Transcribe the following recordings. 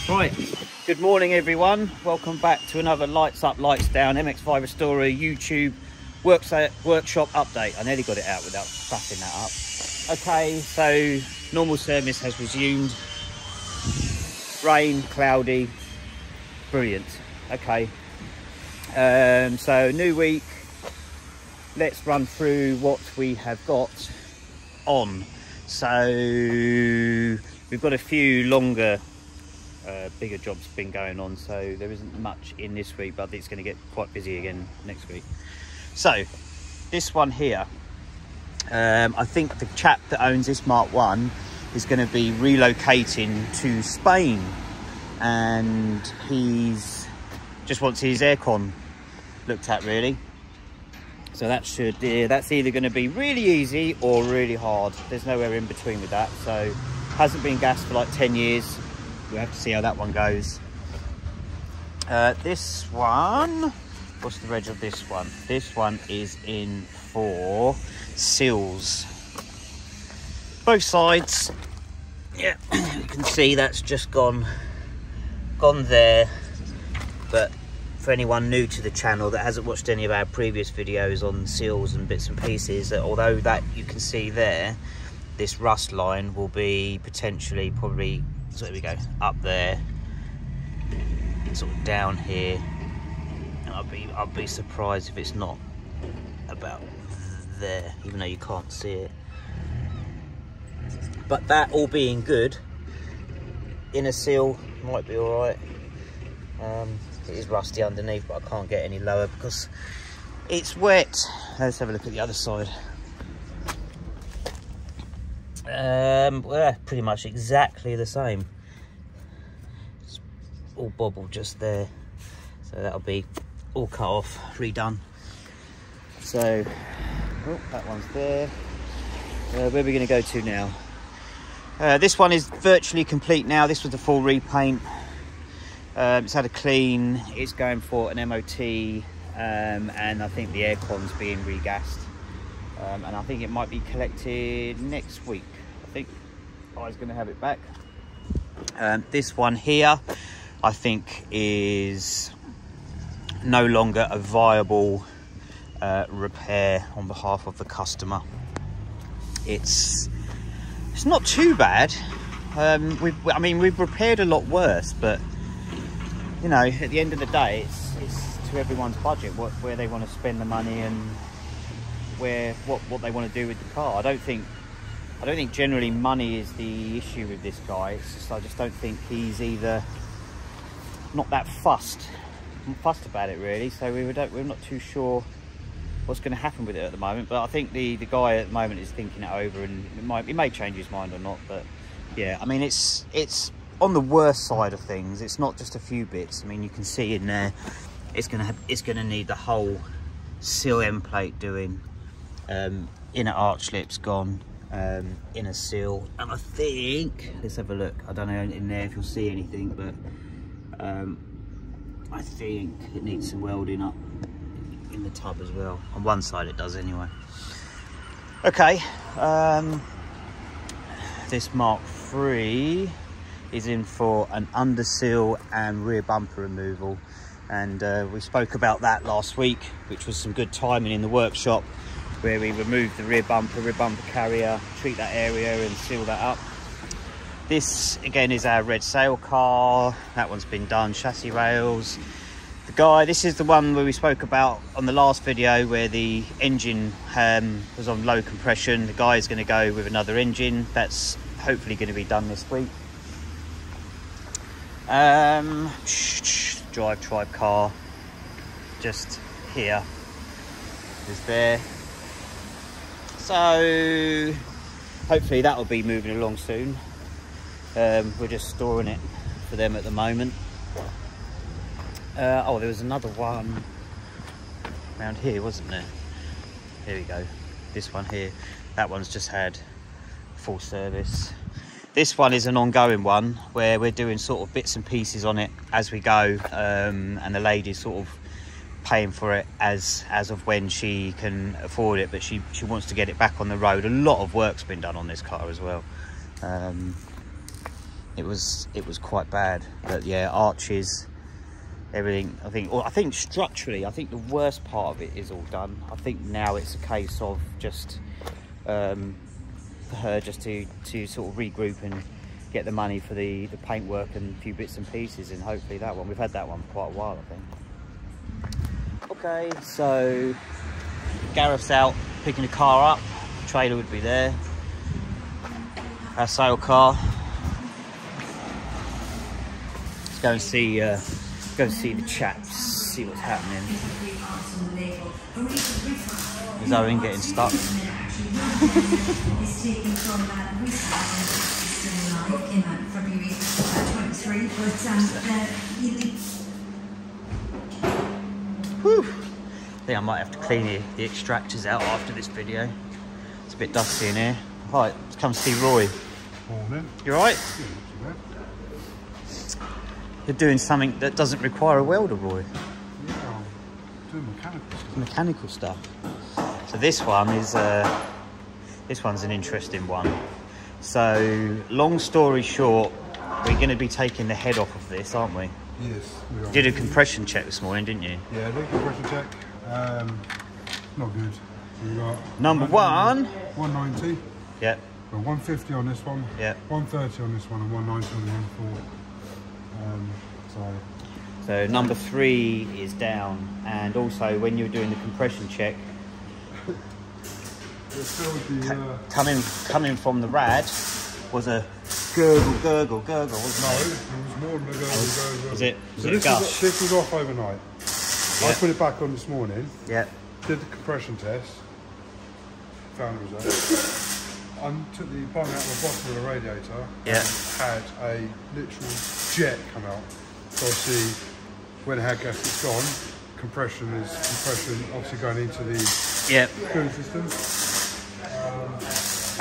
Right, good morning everyone. Welcome back to another Lights Up, Lights Down MX-5 Restorer YouTube workshop update. I nearly got it out without fucking that up. Okay, so normal service has resumed. Rain, cloudy, brilliant. Okay, so new week. Let's run through what we have got on. So we've got a few longer bigger jobs been going on, so there isn't much in this week, but it's going to get quite busy again next week. So this one here, I think the chap that owns this Mark 1 is going to be relocating to Spain, and he's just wants his aircon looked at really. So that should, that's either going to be really easy or really hard. There's nowhere in between with that. So hasn't been gassed for like 10 years. We'll have to see how that one goes. This one, what's the reg of this one? This one is in for seals. Both sides. Yeah, you can see that's just gone there. But for anyone new to the channel that hasn't watched any of our previous videos on seals and bits and pieces, that although that you can see there, this rust line will be potentially probably, so there we go, up there, sort of down here, and I'll be surprised if it's not about there, even though you can't see it. But that all being good, inner seal might be all right. It is rusty underneath, but I can't get any lower because it's wet. Let's have a look at the other side. Well, pretty much exactly the same. It's all bobbled just there, so that'll be all cut off, redone. So, oh, that one's there. Where are we going to go to now? This one is virtually complete now. This was the full repaint. It's had a clean. It's going for an MOT, and I think the aircon's being regassed, and I think it might be collected next week. I think I was going to have it back. This one here, I think, is no longer a viable repair on behalf of the customer. It's not too bad. I mean, we've repaired a lot worse, but you know, at the end of the day, it's to everyone's budget, where they want to spend the money and what they want to do with the car. I don't think generally money is the issue with this guy. It's just, I just don't think he's either not that fussed about it really. So we're not too sure what's going to happen with it at the moment. But I think the guy at the moment is thinking it over, and he may change his mind or not. But yeah, I mean, it's on the worst side of things. It's not just a few bits. I mean, you can see in there, it's gonna need the whole seal end plate doing. Inner arch lips gone, inner seal, and I think, let's have a look. I don't know in there if you'll see anything, but I think it needs some welding up in the tub as well. On one side it does anyway. Okay, this Mark III is in for an under seal and rear bumper removal, and we spoke about that last week, which was some good timing in the workshop, where we removed the rear bumper carrier, treat that area and seal that up. This again is our red sail car. That one's been done. Chassis rails. The guy, this is the one where we spoke about on the last video, where the engine was on low compression. The guy is going to go with another engine. That's hopefully going to be done this week. Drive tribe car just here is there, so hopefully that will be moving along soon. We're just storing it for them at the moment. Oh, there was another one around here, wasn't there? Here we go, this one here. That one's just had full service. This one is an ongoing one where we're doing sort of bits and pieces on it as we go, and the lady's sort of paying for it as of when she can afford it, but she wants to get it back on the road. A lot of work's been done on this car as well. it was quite bad. But yeah, arches, everything. I think structurally, I think the worst part of it is all done. I think now it's a case of just for her just to sort of regroup and get the money for the paintwork and a few bits and pieces, and hopefully that one. We've had that one for quite a while, I think. Okay, so Gareth's out picking the car up. The trailer would be there. Our sale car. Let's go and see the chaps, see what's happening. Is Owen getting stuck? Whew. I think I might have to clean the extractors out after this video. It's a bit dusty in here. Right, let's come see Roy. Morning. You alright? Yeah, You're doing something that doesn't require a welder, Roy. yeah, I'm doing mechanical stuff. Mechanical stuff. So this one is this one's an interesting one. So long story short, we're going to be taking the head off of this, aren't we? Yes, we are. You did a compression check this morning, didn't you? Yeah, I did a compression check. Not good. So we got Number one. 190. Yep. Well, 150 on this one. Yep. 130 on this one, and 190 on the one before. So number 3 is down, and also when you were doing the compression check, coming from the rad was a gurgle, wasn't No, it? it was more than a gurgle. Was it? So Was it gush? this was off overnight. Yeah. I put it back on this morning. Yeah. Did the compression test. Found the result. I took the bung out of the bottom of the radiator. Yeah. And had a literal jet come out. So obviously, when the head gasket's gone, compression obviously going into the cooling system.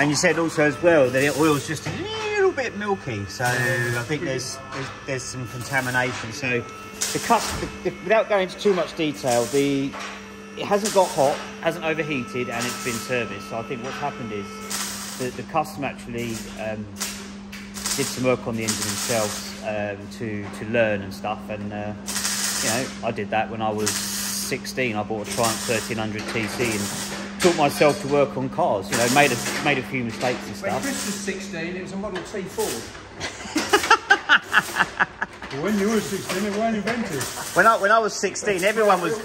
And you said also as well that the oil's just a little bit milky, so I think there's some contamination. So without going into too much detail, it hasn't got hot, hasn't overheated, and it's been serviced. So I think what's happened is the customer actually did some work on the engine themselves to learn and stuff. And you know, I did that when I was 16. I bought a Triumph 1300 TC and taught myself to work on cars. You know, made a few mistakes and stuff. When Chris was 16, it was a Model T Ford. Well, when you were 16, it weren't invented. When I was 16, everyone was.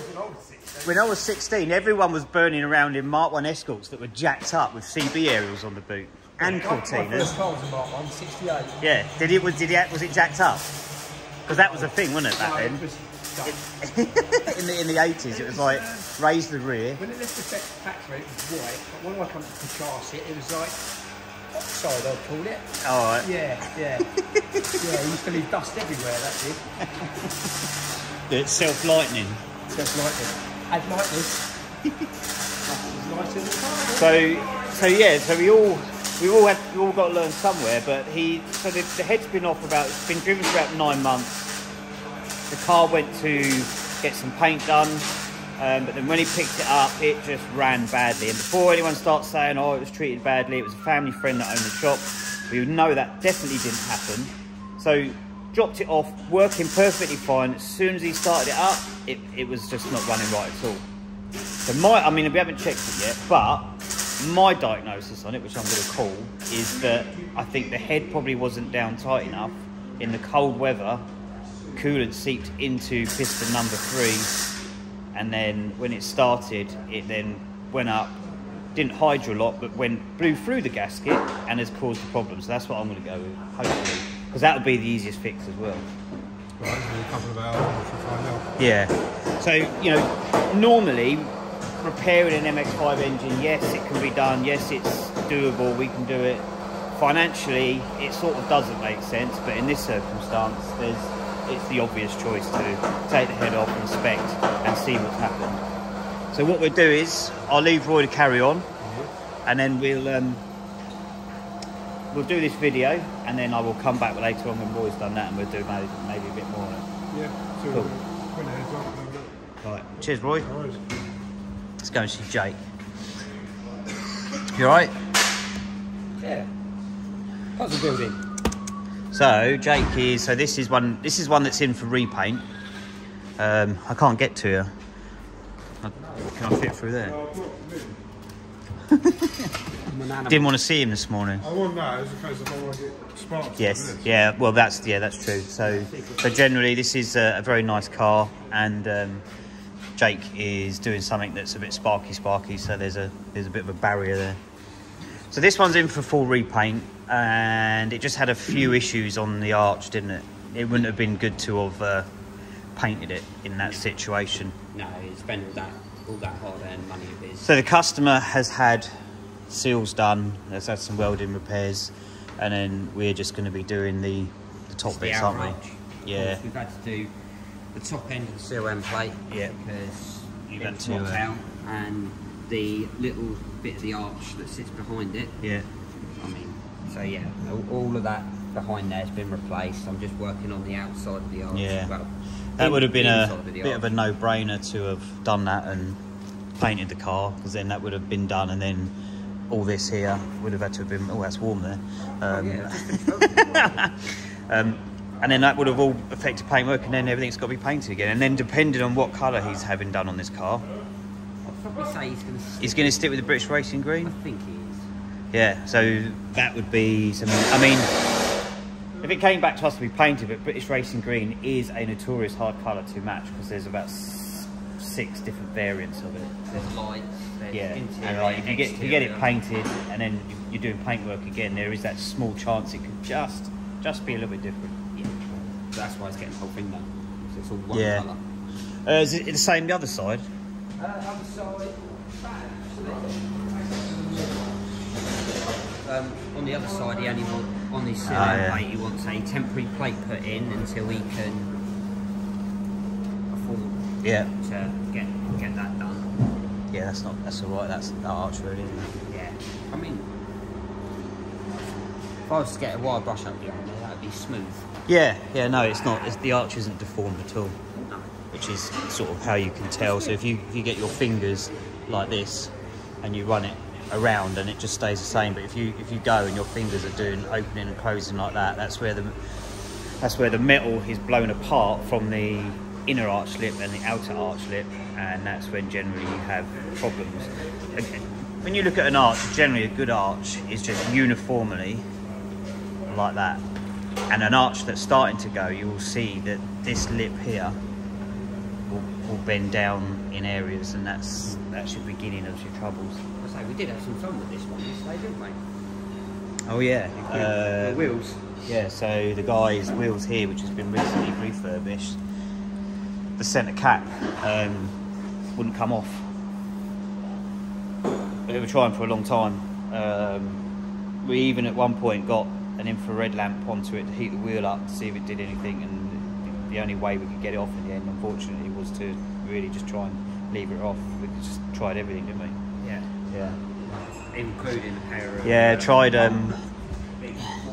When I was 16, everyone was burning around in Mark 1 Escorts that were jacked up with CB aerials on the boot and My Cortinas. first car was a Mark 1, 68. Yeah, was it jacked up? Because that was a thing, wasn't it, back then? in the 80s, it was like raise the rear. When it left the factory, it was white, but when I come to contrast it, it was like oxide, I'd call it. All right. Yeah. Yeah, it used to leave dust everywhere, that did. It's self-lightening. Self-lightning. Add lightness. Lighter than the car. So we all got to learn somewhere. But the head's been off it's been driven for about 9 months. The car went to get some paint done, but then when he picked it up, it just ran badly. And before anyone starts saying, oh, it was treated badly, it was a family friend that owned the shop, we would know that definitely didn't happen. So dropped it off, working perfectly fine. As soon as he started it up, it was just not running right at all. So I mean, we haven't checked it yet, but my diagnosis on it, which I'm going to call, is that I think the head probably wasn't down tight enough. In the cold weather, coolant seeped into piston number 3, and then when it started, it then went up, didn't hydrolock, but blew through the gasket and has caused the problem. So that's what I'm going to go with, hopefully, because that would be the easiest fix as well. Right, so a couple of hours to find out. Yeah. So, you know, normally repairing an MX-5 engine, yes, it can be done. Yes, it's doable. We can do it. Financially, it sort of doesn't make sense, but in this circumstance, it's the obvious choice to take the head off, inspect, and see what's happened. So what we'll do is, I'll leave Roy to carry on, and then we'll do this video, and then I will come back later on when Roy's done that, and we'll do maybe a bit more on it. Yeah, so Cool. when the head's off, then Right, cheers, Roy. no worries. Let's go and see Jake. You alright? Yeah. Puzzle building. So Jake is. So this is one. This is one that's in for repaint. I can't get to you. Can I fit through there? Didn't want to see him this morning. I want that as a case of I want to get sparks. Yes, yeah. Well, that's true. So generally, this is a very nice car, and Jake is doing something that's a bit sparky. So there's a bit of a barrier there. So this one's in for full repaint, and it just had a few issues on the arch, didn't it? It wouldn't have been good to have painted it in that situation. No, he spent all that hard-earned money of his. So the customer has had seals done, has had some welding repairs, and then we're just going to be doing the top bits, aren't we? Yeah. We've had to do the top end of the seal end plate. Yeah. Because You've it's had to, knocked out, and the little bit of the arch that sits behind it. Yeah. I mean, so yeah, all of that behind there has been replaced. I'm just working on the outside of the arch. Yeah. Well, That would have been a bit arch. of a no-brainer to have done that and painted the car, because then that would have been done, and then all this here would have had to have been. Oh, that's warm there. And then that would have all affected paintwork, and then everything's got to be painted again. And then depending on what colour he's having done on this car, I'd probably say he's going to stick with the British Racing Green. I think he is. Yeah, so that would be something. I mean, if it came back to us to be painted, but British Racing Green is a notorious hard colour to match, because there's about 6 different variants of it. There's lights. There's Yeah, interior, and like if you get it exterior. painted and then you're doing paintwork again, there is that small chance it could just be a little bit different. Yeah. So that's why it's getting the whole thing done. So it's all one Yeah. colour. Is it the same the other side? Other side, on the other side, he only wants, on his seal yeah. plate, he wants a temporary plate put in until he can afford Yeah. to get that done. Yeah, that's all right. That's the arch really, isn't it? Yeah. I mean, if I was to get a wire brush up behind there, that would be smooth. Yeah, no, it's not. The arch isn't deformed at all, No. which is sort of how you can tell. So if you get your fingers like this and you run it around, and it just stays the same. But if you go and your fingers are doing opening and closing like that, that's where the metal is blown apart from the inner arch lip and the outer arch lip, and that's when generally you have problems. When you look at an arch, generally a good arch is just uniformly like that, and an arch that's starting to go, you will see that this lip here will bend down in areas, and that's your beginning of your troubles. I say we did have some fun with this one yesterday, didn't we? Oh yeah, The wheels. yeah. So the guy's wheels here, which has been recently refurbished, the centre cap wouldn't come off. We were trying for a long time. We even at one point got an infrared lamp onto it to heat the wheel up to see if it did anything, and the only way we could get it off in the end, unfortunately, was to really just try and leave it off. We just tried everything, didn't we? Yeah. Yeah. Including a pair of... Yeah, tried.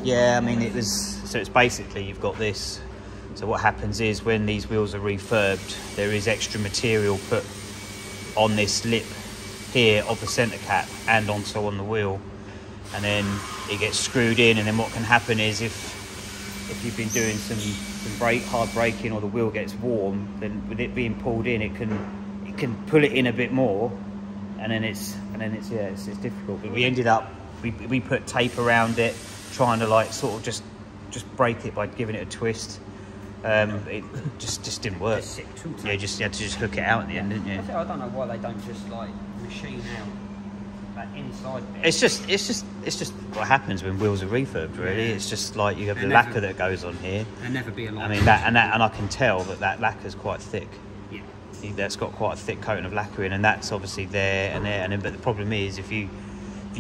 Yeah, I mean, it was. So it's basically you've got this. So what happens is when these wheels are refurbed, there is extra material put on this lip here of the centre cap and also on the wheel, and then it gets screwed in. And then what can happen is if you've been doing some hard braking, or the wheel gets warm, then with it being pulled in, it can pull it in a bit more, and then it's difficult. But we ended up we put tape around it, trying to like sort of just break it by giving it a twist. It just didn't work. Yeah, you had to just hook it out at the end, didn't you? I don't know why they don't just like machine out that inside bit. It's just what happens when wheels are refurbed. Really, it's just like you have the And lacquer never- that goes on here. There'll never be a line. I mean and I can tell that lacquer's quite thick. Yeah. That's got quite a thick coating of lacquer in, and that's obviously there and there. And then, but the problem is if you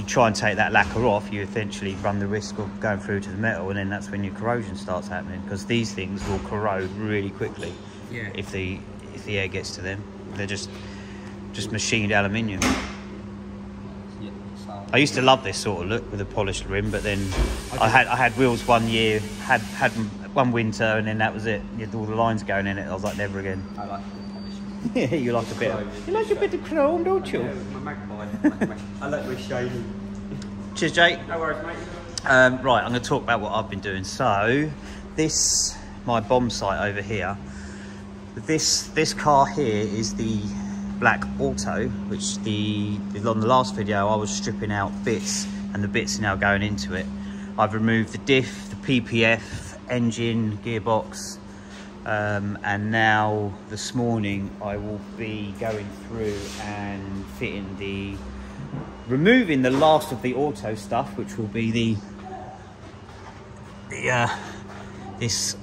try and take that lacquer off, you essentially run the risk of going through to the metal, and then that's when your corrosion starts happening, because these things will corrode really quickly. Yeah. If the air gets to them, they're just machined aluminium. Yeah, so I used to love this sort of look with a polished rim, but then I had wheels one year, had one winter, and then that was it. You had all the lines going in it. I was like, never again. I like the polish. Yeah, you like a bit of chrome, don't you? My magpie. I like my shiny. Cheers, Jake. No worries, mate. Right, I'm going to talk about what I've been doing. So, my bomb site over here, this car here is the Black Auto, which on the last video I was stripping out bits, and the bits are now going into it. I've removed the diff, the PPF, engine, gearbox, and now this morning I will be going through and removing the last of the auto stuff, which will be this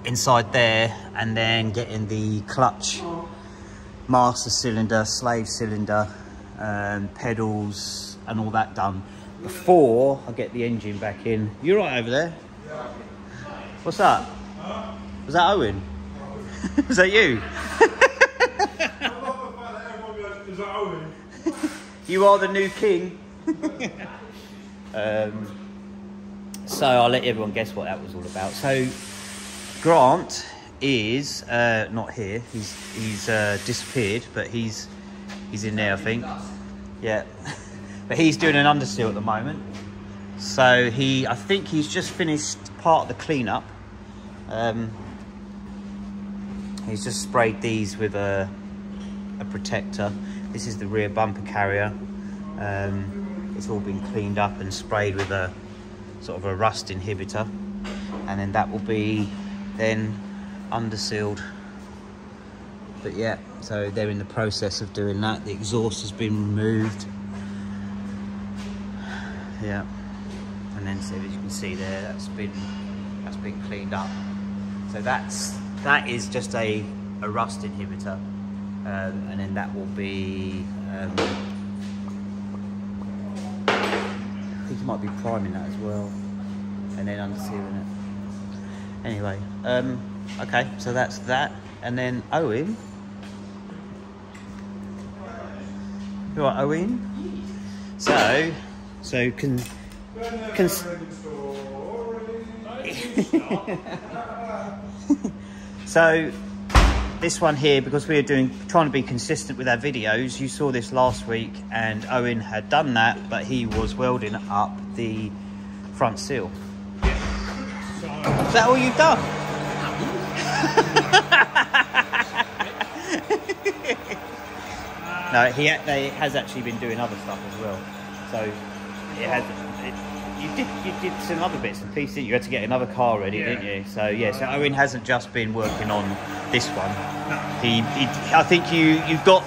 inside there, and then getting the clutch, master cylinder, slave cylinder, pedals and all that done before I get the engine back in. You right over there? Yeah. What's that? Was that Owen? Was that you? Is that Owen? You are the new king. So I'll let everyone guess what that was all about. So Grant is not here. He's disappeared, but he's in there, I think. Yeah, but he's doing an underseal at the moment. So I think he's just finished part of the cleanup. He's just sprayed these with a protector. This is the rear bumper carrier. It's all been cleaned up and sprayed with a sort of a rust inhibitor, and then that will be then undersealed. But yeah, so they're in the process of doing that. The exhaust has been removed. Yeah, and then so as you can see there, that's been cleaned up. So that is just a rust inhibitor, and then that will be I think you might be priming that as well, and then undersealing it. Anyway, okay, so that's that, and then Owen. You all right, Owen? So can so this one here, because we are trying to be consistent with our videos, you saw this last week, and Owen had done that, but he was welding up the front seal. So, is that all you've done? No, he has actually been doing other stuff as well. So you did some other bits and pieces. You had to get another car ready, didn't you? So yeah, so Owen hasn't just been working on this one. No. I think you got.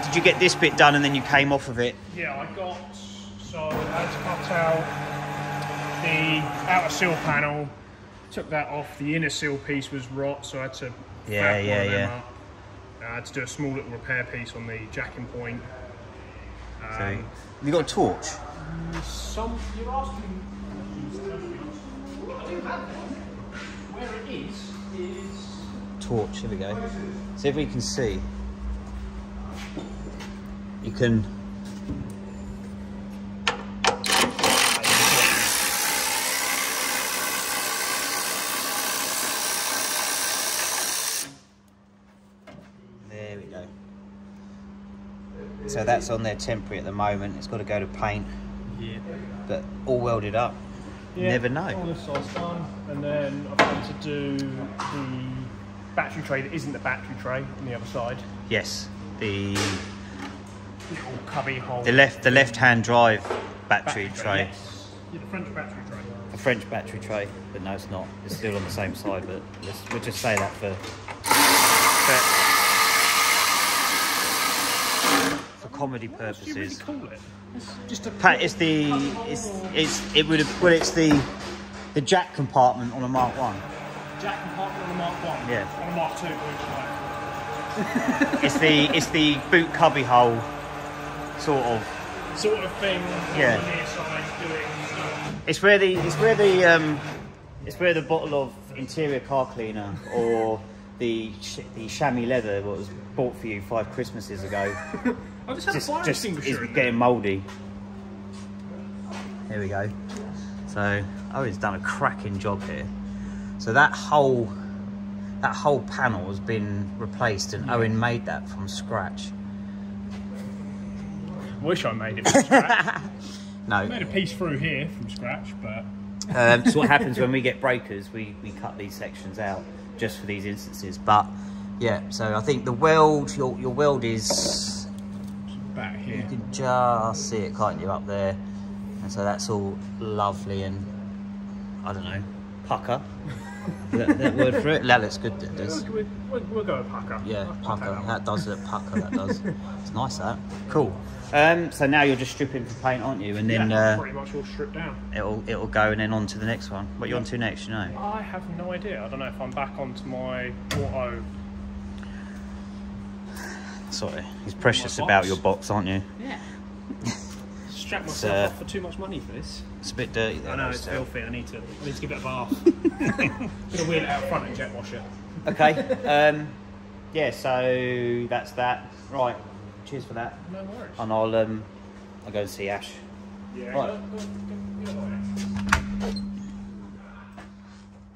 Did you get this bit done and then you came off of it? Yeah, so I had to cut out the outer seal panel, took that off. The inner seal piece was rot, so I had to flat one of them up. I had to do a small little repair piece on the jacking point. So, have you got a torch? You're asking. I do have one. Where it is. Torch. Here we go. So if we can see, you can. There we go. So that's on there temporary at the moment. It's got to go to paint. Yeah. But all welded up. You never know. All this side's done, and then I've got to do the battery tray that isn't the battery tray on the other side. Yes, the little cubby hole. The left-hand drive battery tray. Yes. Yeah, the French battery tray. A French battery tray, but no, it's not. It's still on the same side, but we'll just say that for comedy purposes. What do you really call it? It's just a. It's the jack compartment on a Mark 1. Jack compartment on a Mark 1. Yeah. On a Mark 2. It's the boot cubby hole sort of thing. Yeah. On the near side doing stuff. It's where the bottle of interior car cleaner or the chamois leather what was bought for you 5 Christmases ago. I just had a fire extinguisher. It's getting mouldy. There we go. So Owen's done a cracking job here. So that whole panel has been replaced, and Owen made that from scratch. Wish I made it from scratch. No. I made a piece through here from scratch, but... So what happens when we get breakers, we cut these sections out just for these instances. But yeah, so I think the weld, your weld is back here. You can just see it, can't you, up there? And so that's all lovely and, I don't know, pucker. that word for it? That looks good, it does. We'll go with pucker. Yeah, pucker. That does look pucker, that does. It's nice, that. Cool. So now you're just stripping for paint, aren't you? And then pretty much all stripped down. It'll go and then on to the next one. What are you on to next, you know? I have no idea. I don't know if I'm back onto my auto. Sorry, he's precious about your box, aren't you? Yeah. Strap myself up for too much money for this. It's a bit dirty though. I know, it's filthy. I need to give it a bath. I'm gonna wheel it out front and jet wash it. Okay. Yeah, so that's that. Right. Cheers for that. No worries. And I'll go and see Ash. Yeah. Right. Go.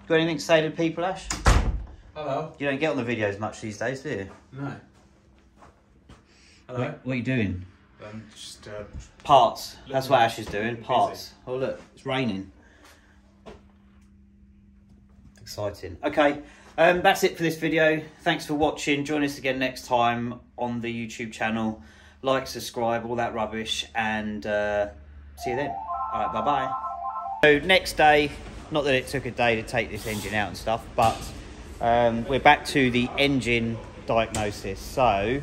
Got anything to say to people, Ash? Hello. You don't get on the videos much these days, do you? No. Hello. What are you doing? Just Parts. That's what Ash is doing. Parts. Oh look, it's raining. Exciting. Okay, that's it for this video. Thanks for watching. Join us again next time on the YouTube channel. Like, subscribe, all that rubbish, and see you then. All right, bye-bye. So next day, not that it took a day to take this engine out and stuff, but we're back to the engine diagnosis. So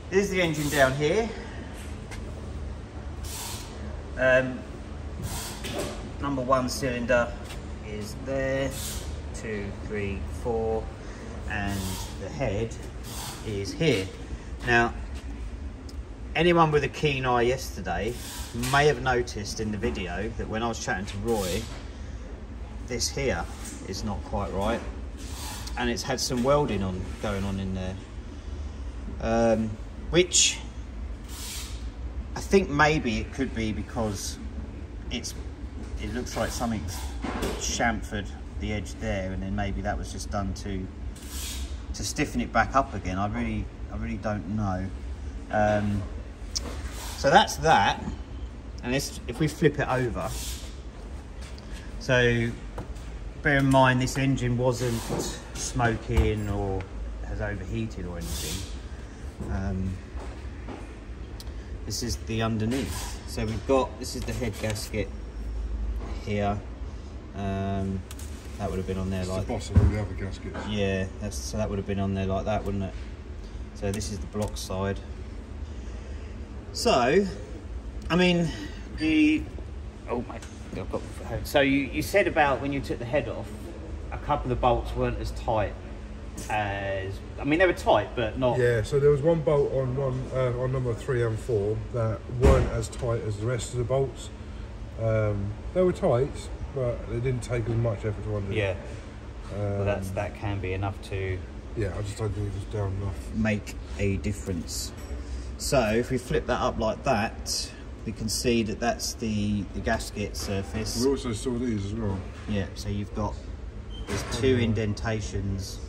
this is the engine down here. Number 1 cylinder is there, 2, 3, 4, and the head is here. Now, anyone with a keen eye yesterday may have noticed in the video that when I was chatting to Roy, this here is not quite right, and it's had some welding going on in there, which I think maybe it could be because it looks like something's chamfered the edge there, and then maybe that was just done to stiffen it back up again. I really don't know. So that's that, and if we flip it over, so bear in mind this engine wasn't smoking or has overheated or anything. This is the underneath. So we've got, this is the head gasket here. That would have been on there it's like the boss of all the other gaskets. Yeah, so that would have been on there like that, wouldn't it? So this is the block side. So, I mean, so you said about when you took the head off, a couple of the bolts weren't as tight as, I mean they were tight but not. Yeah, so there was one bolt on number 3 and 4 that weren't as tight as the rest of the bolts. They were tight, but they didn't take as much effort to undo. Yeah. Well, that can be enough to. Yeah, I just don't think it was down enough. Make a difference. So if we flip that up like that, we can see that that's the gasket surface. We also saw these as well. Yeah, so there's 2 indentations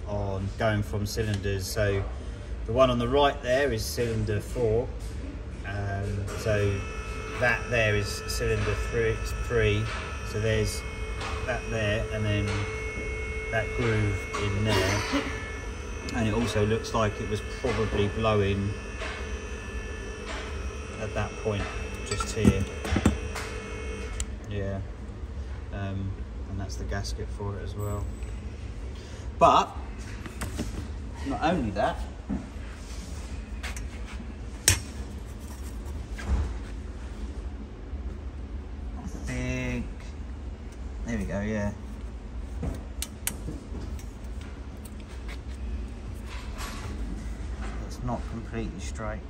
on going from cylinders. So the one on the right there is cylinder 4. So that there is cylinder 3. So there's that there, and then that groove in there. And it also looks like it was probably blowing at that point, just here. Yeah. And that's the gasket for it as well. But not only that, I think, there we go, yeah. It's not completely straight.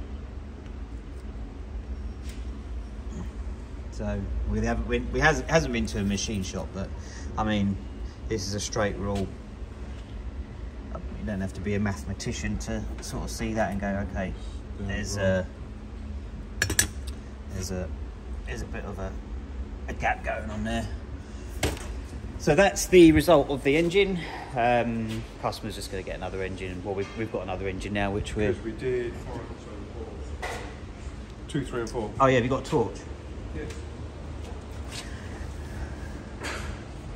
So it hasn't been to a machine shop, but I mean, this is a straight rule. You don't have to be a mathematician to sort of see that and go, okay, there's a bit of a gap going on there. So that's the result of the engine. Customer's just going to get another engine. Well, we've got another engine now, which we did. 2, 3 and 4. Oh yeah, have you got a torch? Yes.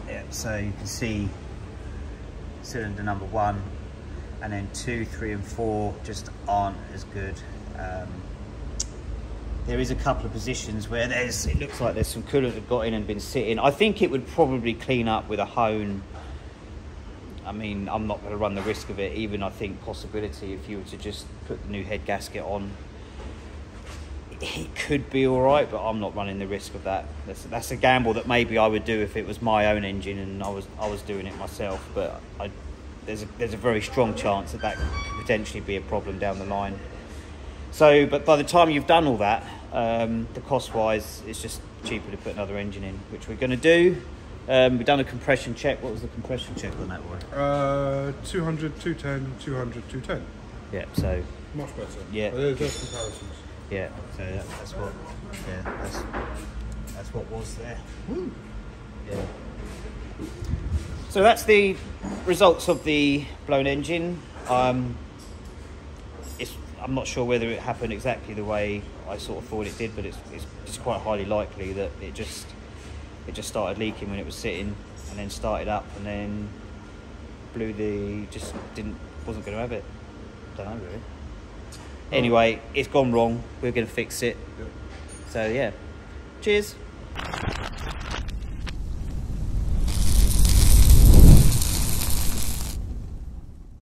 Yeah, so you can see cylinder number 1, and then 2, 3 and 4 just aren't as good. There is a couple of positions where it looks like there's some coolant that got in and been sitting. I think it would probably clean up with a hone. I mean, I'm not going to run the risk of it. Even I think possibility if you were to just put the new head gasket on, it could be all right, but I'm not running the risk of that. That's a gamble that maybe I would do if it was my own engine and I was doing it myself. But there's a very strong chance that could potentially be a problem down the line. So, but by the time you've done all that, the cost-wise, it's just cheaper to put another engine in, which we're going to do. We've done a compression check. What was the compression check on that one? 200, 210, 200, 210. Yeah, so... Much better. Yeah. There's comparisons. Yeah, so that's what... Yeah, that's what was there. Woo. Yeah. So that's the results of the blown engine. I'm not sure whether it happened exactly the way I sort of thought it did, but it's quite highly likely that it just started leaking when it was sitting, and then started up, and then wasn't going to have it. Don't know really. Anyway, it's gone wrong. We're going to fix it. Yep. So yeah, cheers.